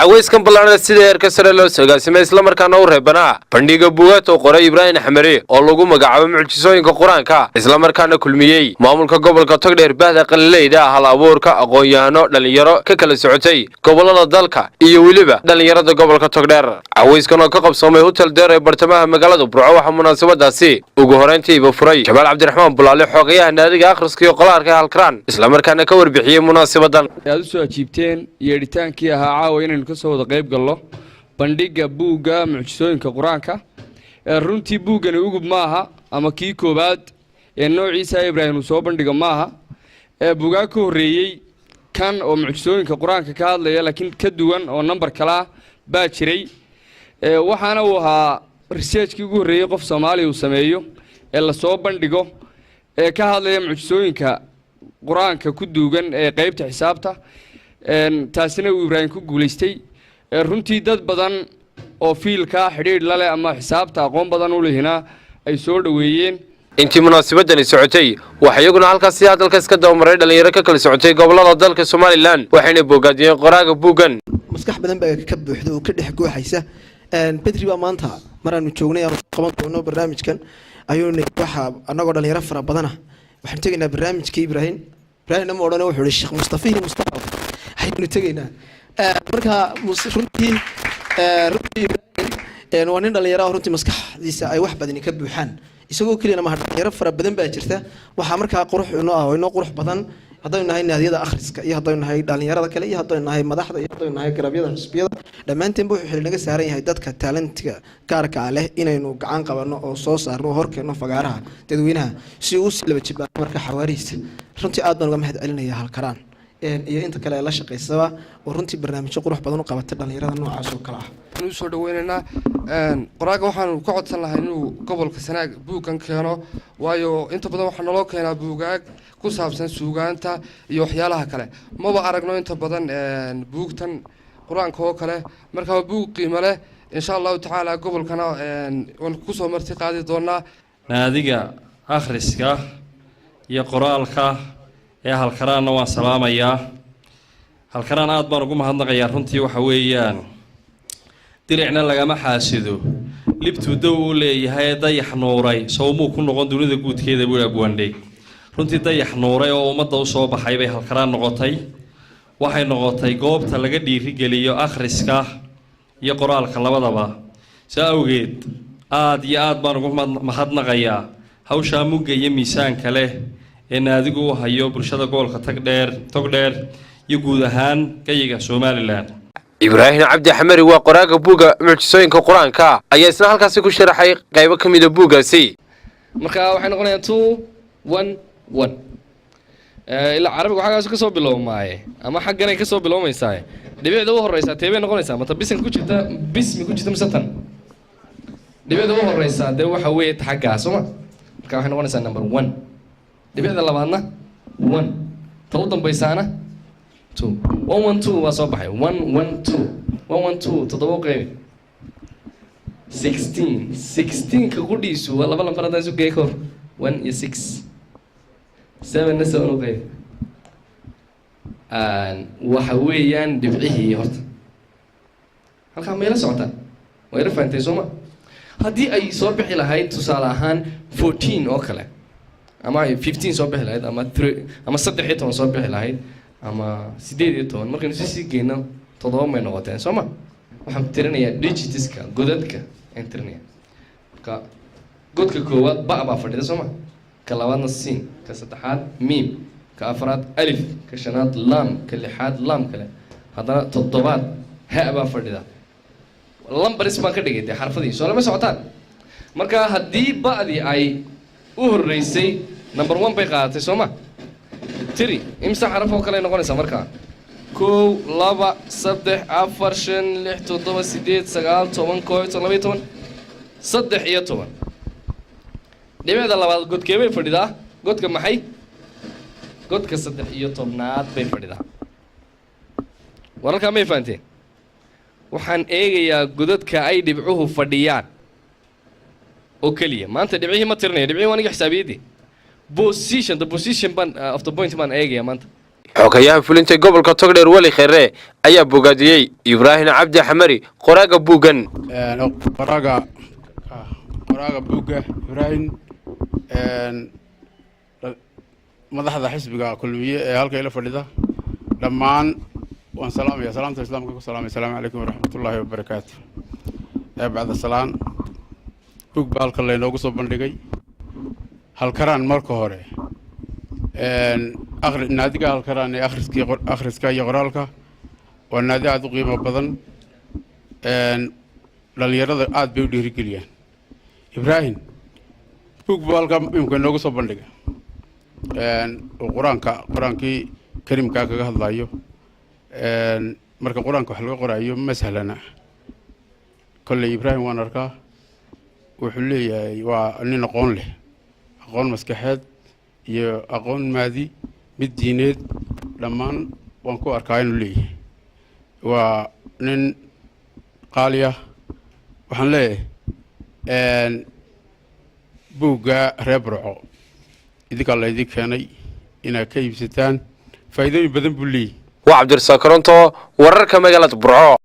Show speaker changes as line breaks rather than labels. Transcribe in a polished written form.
cawayskan ballaaran sida heerka sare loo sagaasimay isla markaana u reebanaa bandhiga buugaat oo qoray Ibrahim Xamari oo lagu magacaabo mucjisooyinka Quraanka isla markaana kulmiyay maamulka gobolka Togdheer Bahda Qalleeyda hal abuurka aqoon-yahano dhalinyaro ka kala socotay gobolada dalka iyo waliba dhalinyarada gobolka Togdheer cawayskan oo ka qabsoomay hotel Deer ee bartamaha magaalada Burco waxa munaasabadaasi ugu horeyntiiba furay Jamal Cabdiraxmaan Bulaale xogayaha naadiga akhriska iyo qolaarka halkaraan isla markaana ka warbixiyay munaasabadan
aad u soo ajiibteen yeedhitaankii ahaa caawa inaynu ka soo wada qayb galno bandhiga buugga mucjisooyinka Quraanka runtii buuggani ugub maaha ama kii koobaad ee noociisa Ibrahim uu soo bandhigo maaha buugaa ka horeeyay kan oo mucjisooyinka Quraanka ka hadlaya laakiin ka duwan oo number kala baa jiray waxaana uu ahaa researchkii ugu horeeyay qof Soomaali uu sameeyo ee la soo bandhigo ee ka hadlaya mucjisooyinka Quraanka ku duugan ee qaybta xisaabta taasina uu Ibrahim ku guuleystay runtii dad badan oo fiilka xiriir la leh ama xisaabta aqoon badan u leehina ay soo dhaweeyeen
intii munaasabadani socotay waxa iyaguna halkaas si hadalka iska dawmaray dhalinyaro ka kala socotay gobolada dalka Soomaaliland waxayna bogaadiyeen qoraaga buugan
maskax badan baa ka buuxdo oo ka dhex gooxaysa Petri ba maanta maraan joognay aan qaban doono barnaamijkan ayuu waxa anagoo dhalinyaro fara badan waxaan tagnaa barnaamijkii Ibrahim ma odhan wuxuu Sheekh Mustafa aynu tagnaa marka runtii waa nin dhalinyaro runtii maskaxdiisa ay wax badan ka buuxaan isagoo kaliya ma dhalinyaro fara badan baa jirta waxa marka qurux inoo qurux badan haddaynu nahay naadiyada akhriska iyo haddaynu nahay dhalinyarada kale iyo haddaynu nahay madaxda iyo haddaynu nahay garabyada xisbiyada dhammaanteen buu xil naga saaran yahay dadka talentiga gaarka ah leh inaynu gacan qabanno oo soo saarno horkeeno fagaaraha dadweynaha si uu si laba jibaa marka xawaariista runtii aad baan uga mahad celinayaa halkaraan iyo inta kale la shaqeysaba oo runtii barnaamijyo qurux badan u qabata dhalinyarada noocaas oo kala ah
inuu soo dhaweynayna qoraaga waxaan ku codsan lahaa inuu gobolka Sanaag buugan keeno waayo inta badan waxa naloo keenaa buugaag ku saabsan suugaanta iyo waxyaalaha kale maba aragno inta badan buugtan Quraanka oo kale marka buug qiimo leh insha Allah taala gobolkana waan ku soo marti qaadi doonaa
naadiga akhriska iyo qoraalka ee halkaraana waan salaamayaa halkaraan aad baan ugu mahadnaqayaa runtii waxa weeyaan diricna lagama xaasido libtu daw uu leeyahay dayax nuuray sawmuu ku noqon dunida guudkeeda buu abwaandhay runtii dayax nuuray oo ummadda u soo baxay bay halkaraan noqotay waxay noqotay goobta laga dhiiri geliyo akhriska iyo qoraalka labadaba saawgeed aad iyo aad baan ugu mahadnaqayaa hawsha mugga iyo miisaanka leh ee naadigu u hayo bulshada gobolka Togdheer iyo guud ahaan gayiga Soomaaliland
Ibrahim Cabdi Xamari waa qoraaga buuga mucjisooyinka Quraanka ayaa isna halkaas ku sharaxay qaybo kamid ah buugaasi
marka waxay noqonayaan 2 1 1 ila carabiga waxa ka soo bilowmay ama xaggan ay ka soo bilowmaysaa dhibicda u horeysa teebay noqonaysaa mata bisin ku jirta bismi ku jirta misatan dhibicda u horeysa de waxa weey xaggaas uma marka waxay noqonaysaa number 1 dhibicda labaadna 1 taw dambaysaana 2 1 1 2 waa soo baxay 1 1 2 1 1 2 todobo qayb 16 ka qudhiisu waa laba lambar hadaan isu geey kor 1 iyo 6 7 na soo qayb waxa weeyaan dhibcihii horta halka meela socota way rafantay Soomaa haddii ay soo bixi lahayd tusaale ahaan 14 oo kale ama 15 soo bixi lahayd ama 3 ama 13 soo bixi lahayd ama 18 markaan si geeyno 7 may noqoteen Soomaa waxaan tirinayaa digitiska godadka aan tirinayaa marka godka koowaad ba fadhida Soomaa ka labaadna siin ka saddexaad miim ka afraad alif ka shanaad lam ka lixaad lam kale haddana toddobaad ha fadhida lambaris baan ka dhigay xarfadii soo lama socotaan marka haddii ba'dii ay u horeysay number 1 bay qaadatay Soomaa tiri imsa xaraf oo kale noqonaysa marka 1 2 3 4 5 6 7 8 9 10 11 12 iyo 10 dhibicda labaad godkee bay fadhidaa godka maxay godka 13aad bay fadhidaa wararka ma fahanteen waxaan eegayaa godadka ay dhibcuhu fadhiyaan oo kaliya maanta dhibcihii ma tirnay dhibcihii waan iga xisaabiyay position the position ban of the point man eegaya maanta
xogayaha fulinta gobolka Togdheer Wali Khayre ayaa bogaadiyay Ibrahim Cabdi Xamari qoraaga buugan
qoraaga buuga Ibrahim madaxda xisbiga kulmiye ee halka ila fadhida dhammaan waan salaamaya salaamta islaamka ku salaamay assalaamu calaykum waraxmatullaahi wabarakaatuh bacda salaan buug baalka la inoogu soo bandhigay halkaraan marka hore naadiga halkaraan ee akhriska iyo qoraalka waa naadi aad u qiimo badan dhalinyarada aad bay u dhiirigeliyaan Ibrahim buug baalka imka inoogu soo bandhigay quraankii karimka kaga hadlayo marka quraanka wax laga qorayo ma sahlana kulli Ibrahim waan arkaa wuxuu leeyahay waa nin aqoon leh aqoon maskaxeed iyo aqoon maadi mid diineed dhammaan waan ku arkaa inuu leeyahay waa nin qaaliya waxaan leeyahay buugga reer Burco idinka la idin keenay inaad ka iibsataan faa'iidooyin badan buu leeyahay
waa Cabdirasaaq Koronto wararka magaalada Burco.